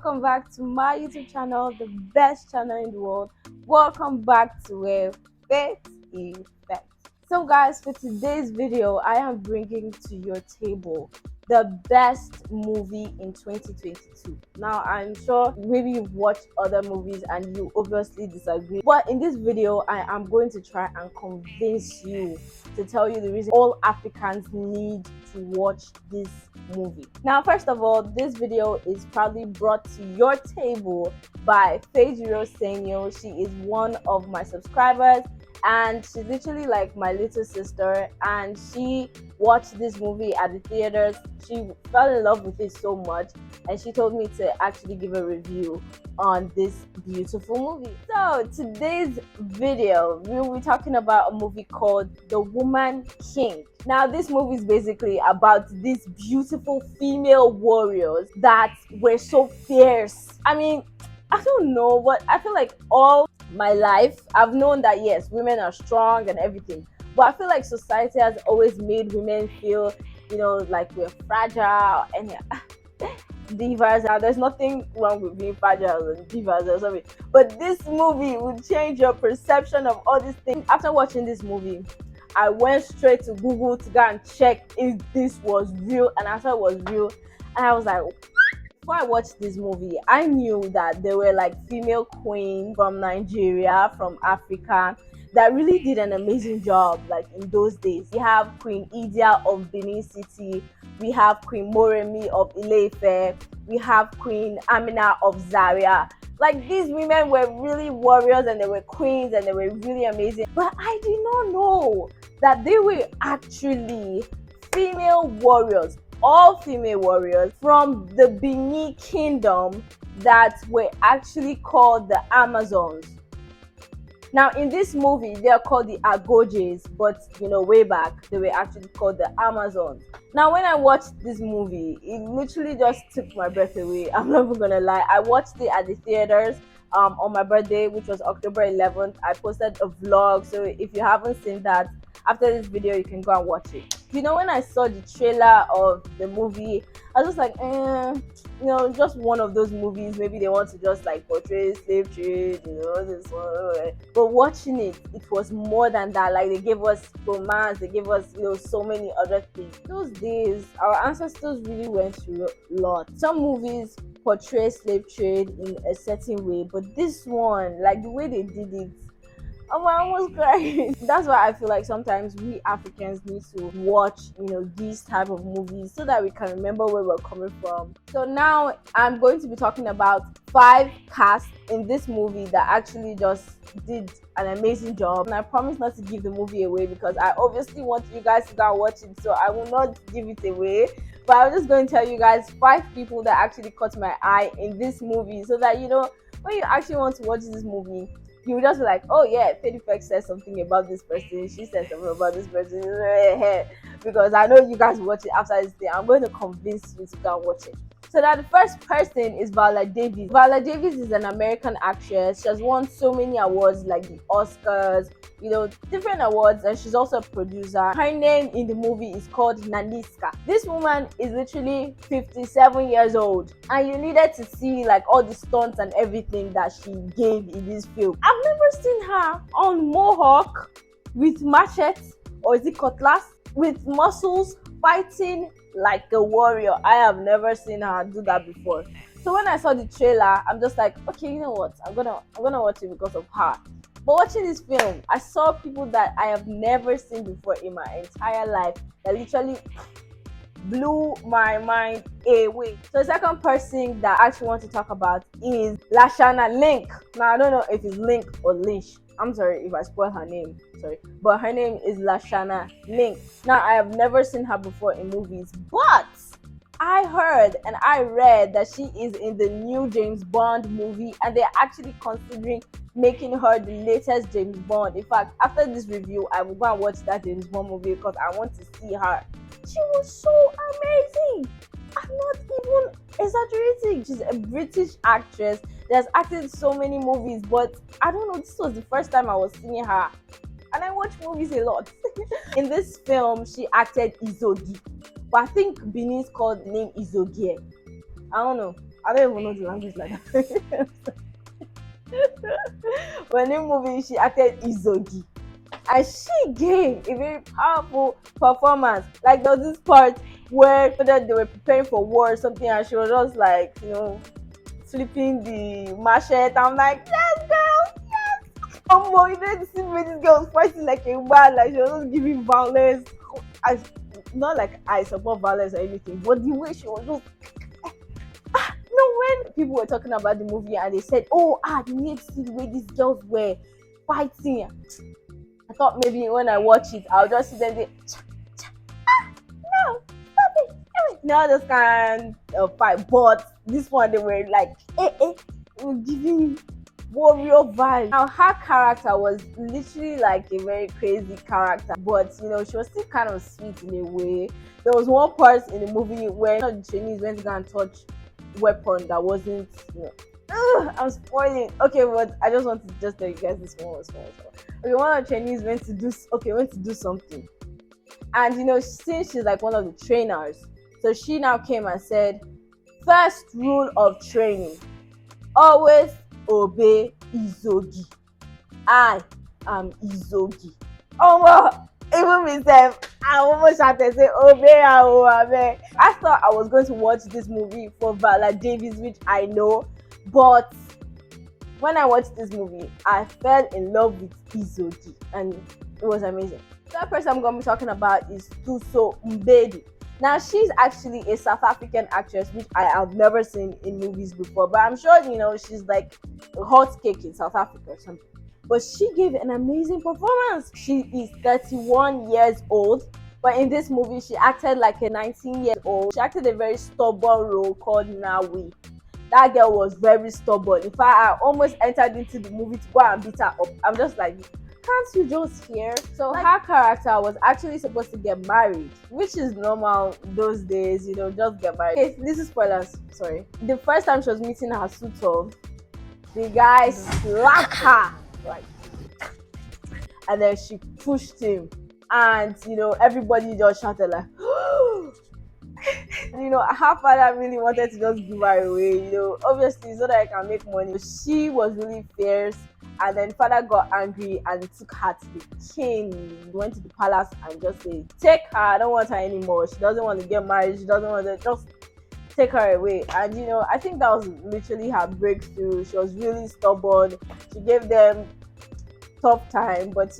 welcome back to my YouTube channel, the best channel in the world. Welcome back to Phayte Effects. So guys, for today's video, I am bringing to your table the best movie in 2022. Now, I'm sure maybe you've watched other movies and you obviously disagree, but in this video, I am going to try and convince you to tell you the reason all Africans need to watch this movie. Now, first of all, this video is proudly brought to your table by Phayte Effects. She is one of my subscribers and she's literally like my little sister, and she watched this movie at the theaters. She fell in love with it so much and she told me to actually give a review on this beautiful movie. So today's video, we'll be talking about a movie called The Woman King. Now, this movie is basically about these beautiful female warriors that were so fierce. I mean, I don't know, but I feel like all my life I've known that yes, women are strong and everything, but I feel like society has always made women feel, like we're fragile and divas. Now, there's nothing wrong with being fragile and divas or something, but this movie will change your perception of all these things. After watching this movie, I went straight to Google to go and check if this was real, and I saw it was real, and I was like, before I watched this movie, I knew that there were like female queens from Nigeria, from Africa, that really did an amazing job like in those days. We have Queen Idia of Benin City, we have Queen Moremi of Ile-Ife, we have Queen Amina of Zaria. Like, these women were really warriors and they were queens and they were really amazing. But I did not know that they were actually female warriors, all female warriors from the Benin Kingdom that were actually called the Amazons. Now, in this movie, they are called the Agojes, but way back, they were actually called the Amazons. Now, when I watched this movie, it literally just took my breath away. I'm not even gonna lie. I watched it at the theaters on my birthday, which was October 11th. I posted a vlog, so if you haven't seen that, after this video, you can go and watch it. When I saw the trailer of the movie, I was just like, just one of those movies. Maybe they want to just like portray slave trade, this one. But watching it, it was more than that. Like, they gave us romance, they gave us, so many other things. Those days, our ancestors really went through a lot. Some movies portray slave trade in a certain way, but this one, like the way they did it, I almost crying. That's why I feel like sometimes we Africans need to watch, these type of movies so that we can remember where we're coming from. So now I'm going to be talking about 5 casts in this movie that actually just did an amazing job. And I promise not to give the movie away because I obviously want you guys to go and watch it, so I will not give it away. But I'm just going to tell you guys 5 people that actually caught my eye in this movie, so that when you actually want to watch this movie, you just be like, oh yeah, Phayte Effects says something about this person, she said something about this person, because I know you guys watch it after this thing. I'm going to convince you to go and watch it. So that the first person is Viola Davis. Viola Davis is an American actress. She has won so many awards like the Oscars, different awards, and she's also a producer. Her name in the movie is called Naniska. This woman is literally 57 years old, and you needed to see like all the stunts and everything that she gave in this film. I've never seen her on Mohawk with machete, or is it cutlass, with muscles, fighting like a warrior. I have never seen her do that before. So when I saw the trailer, I'm just like, okay, you know what, I'm gonna watch it because of her. But watching this film, I saw people that I have never seen before in my entire life that literally blew my mind away. So the second person that I actually want to talk about is Lashana Lynch. Now, I don't know if it's Lynch or Lynch. I'm sorry if I spoiled her name, sorry. But her name is Lashana Lynch. Now, I have never seen her before in movies, but I heard and I read that she is in the new James Bond movie, and they're actually considering making her the latest James Bond. In fact, after this review, I will go and watch that James Bond movie because I want to see her. She was so amazing. I'm not even exaggerating. She's a British actress that has acted in so many movies, but I don't know, this was the first time I was seeing her. And I watch movies a lot. In this film, she acted Izodi. But I think Benin's called the name Izodi. I don't know. I don't even know the language like that. When in movie, she acted Izodi, and she gave a very powerful performance. Like there was this part where they were preparing for war or something, and she was just like, flipping the machete. I'm like, yes, girl, yes. You didn't see me. This girl was fighting like a man. Like she was just giving violence. I, not like I support violence or anything, but the way she was just. When people were talking about the movie and they said, "Oh, you need to see the way these girls were fighting," I thought maybe when I watch it, I'll just see them. No, stop it. No, this kind of fight. But this one, they were like, they were giving warrior vibe. Now, her character was literally like a very crazy character, but she was still kind of sweet in a way. There was one part in the movie where the Chinese went to go and touch weapon that wasn't, I'm spoiling. Okay, but I just want to just tell you guys this one was small. Okay, one of the Chinese went to do something, and since she's like one of the trainers, so she now came and said, first rule of training, always obey Izodi. I am Izodi. Oh well, even myself, I almost shouted say obey her. I thought I was going to watch this movie for Viola Davis, which I know, but when I watched this movie, I fell in love with Izodi, and it was amazing. The other person I'm going to be talking about is Tuso Mbedi. Now, she's actually a South African actress, which I have never seen in movies before, but I'm sure, she's like a hot cake in South Africa or something. But she gave an amazing performance. She is 31 years old, but in this movie, she acted like a 19-year-old. She acted a very stubborn role called Nawi. That girl was very stubborn. In fact, I almost entered into the movie to go and beat her up. I'm just like, can't you just hear? So her character was actually supposed to get married, which is normal those days, just get married. Okay, this is spoilers, sorry. The first time she was meeting her suitor, the guy slapped her, like, and then she pushed him, and everybody just shouted like, her father really wanted to just give her away, obviously so that I can make money. She was really fierce, and then father got angry and took her to the king. He went to the palace and just said, take her, I don't want her anymore. She doesn't want to get married, she doesn't want to, just take her away. And I think that was literally her breakthrough. She was really stubborn. She gave them tough time, but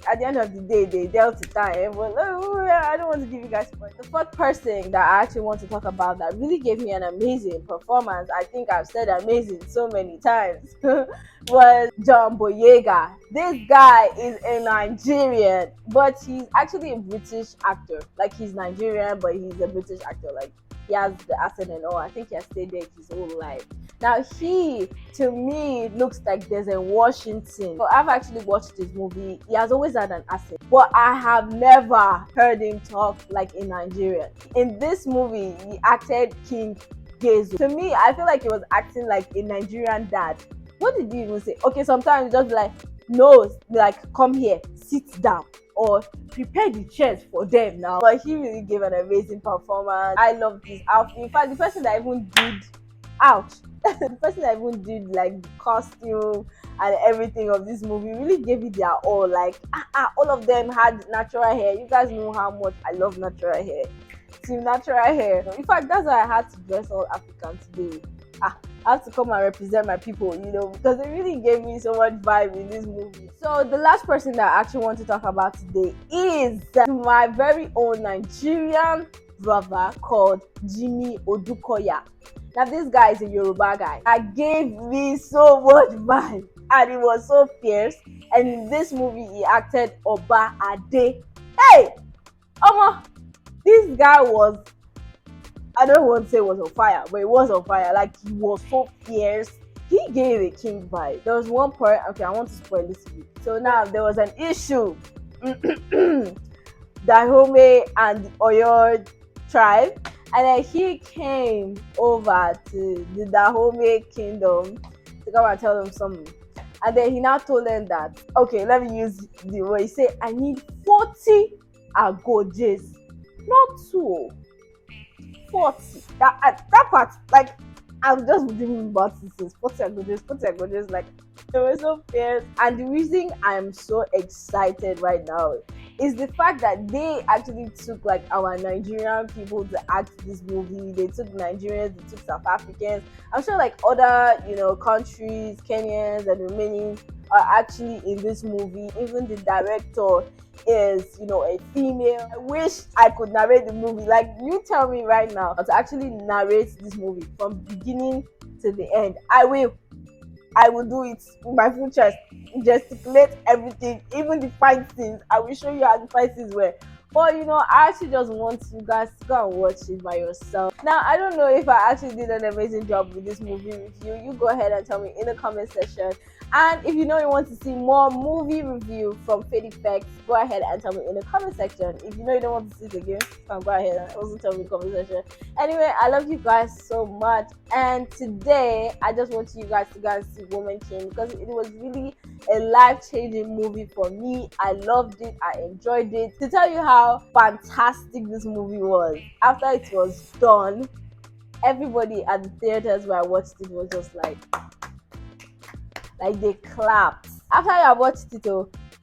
at the end of the day, they dealt with time. But I don't want to give you guys spoilers. The fourth person that I actually want to talk about that really gave me an amazing performance, I think I've said amazing so many times, was Boyega. This guy is a Nigerian, but he's actually a British actor. Like, he's Nigerian, but he's a British actor. Like, he has the accent and all. I think he has stayed there his whole life. Now, he, to me, looks like Denzel Washington. So I've actually watched this movie. He has always had an accent, but I have never heard him talk like a Nigerian. In this movie, he acted King Gezo. To me, I feel like he was acting like a Nigerian dad. What did he even say? Okay, sometimes just like, no, like, come here, sit down, or prepare the chairs for them now. But he really gave an amazing performance. I loved his outfit. In fact, the person that even did the person that even did like the costume and everything of this movie really gave it their all. Like, all of them had natural hair. You guys know how much I love natural hair. Team natural hair. In fact, that's why I had to dress all African today. I have to come and represent my people, because it really gave me so much vibe in this movie. So the last person that I actually want to talk about today is my very own Nigerian brother called Jimmy Odukoya. Now, this guy is a Yoruba guy. That gave me so much vibe, and he was so fierce. And in this movie, he acted Oba Ade. Hey, this guy was, I don't want to say was on fire, but he was on fire. Like, he was so fierce. He gave a king vibe. There was one part, okay, I want to spoil this for you. So now there was an issue. Dahome and the Oyo tribe, and then he came over to the Dahome kingdom to come and tell them something. And then he now told them that, okay, let me use the word. He said, I need 40 agojes, not 2, 40. That part, like, I'm just dreaming about sisters. Put your gorgeous. Like they were so fierce. And the reason I'm so excited right now is the fact that they actually took like our Nigerian people to act this movie. They took Nigerians, they took South Africans. I'm sure like other, countries, Kenyans and Romanians are actually in this movie. Even the director is, a female. I wish I could narrate the movie. Like you tell me right now to actually narrate this movie from beginning to the end. I will do it with my full chest, gesticulate everything, even the fight scenes. I will show you how the fight scenes were. But I actually just want you guys to go and watch it by yourself. Now, I don't know if I actually did an amazing job with this movie review. You go ahead and tell me in the comment section. And if you want to see more movie review from Phayte Effects, go ahead and tell me in the comment section. If you don't want to see it again, you can go ahead and also tell me in the comment section. Anyway, I love you guys so much. And today, I just want you guys to go and see Woman King because it was really a life-changing movie for me. I loved it. I enjoyed it. To tell you how fantastic this movie was, after it was done, everybody at the theaters where I watched it was just like they clapped. After you have watched it,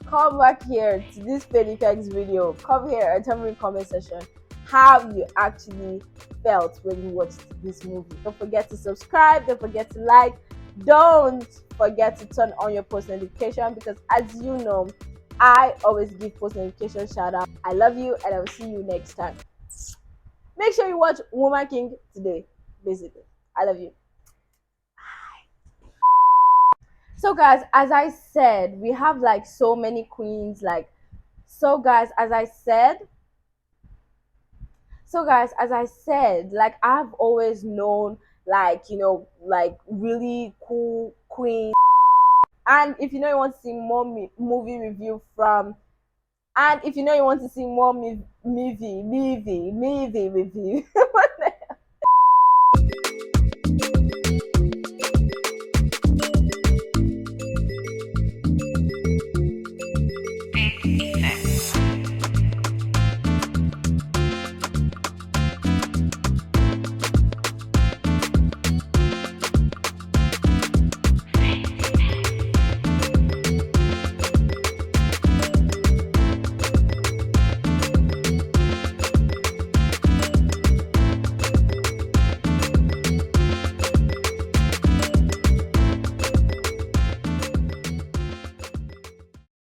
come back here to this Phayte Effects video. Come here and tell me in the comment section how you actually felt when you watched this movie. Don't forget to subscribe. Don't forget to like. Don't forget to turn on your post notification because, as you know, I always give post notification shout out. I love you and I will see you next time. Make sure you watch Woman King today. Basically, I love you. So guys, as I said, we have like so many queens. So guys, as I said, like I've always known like really cool queens. And if you want to see more movie review from, and if you want to see more movie review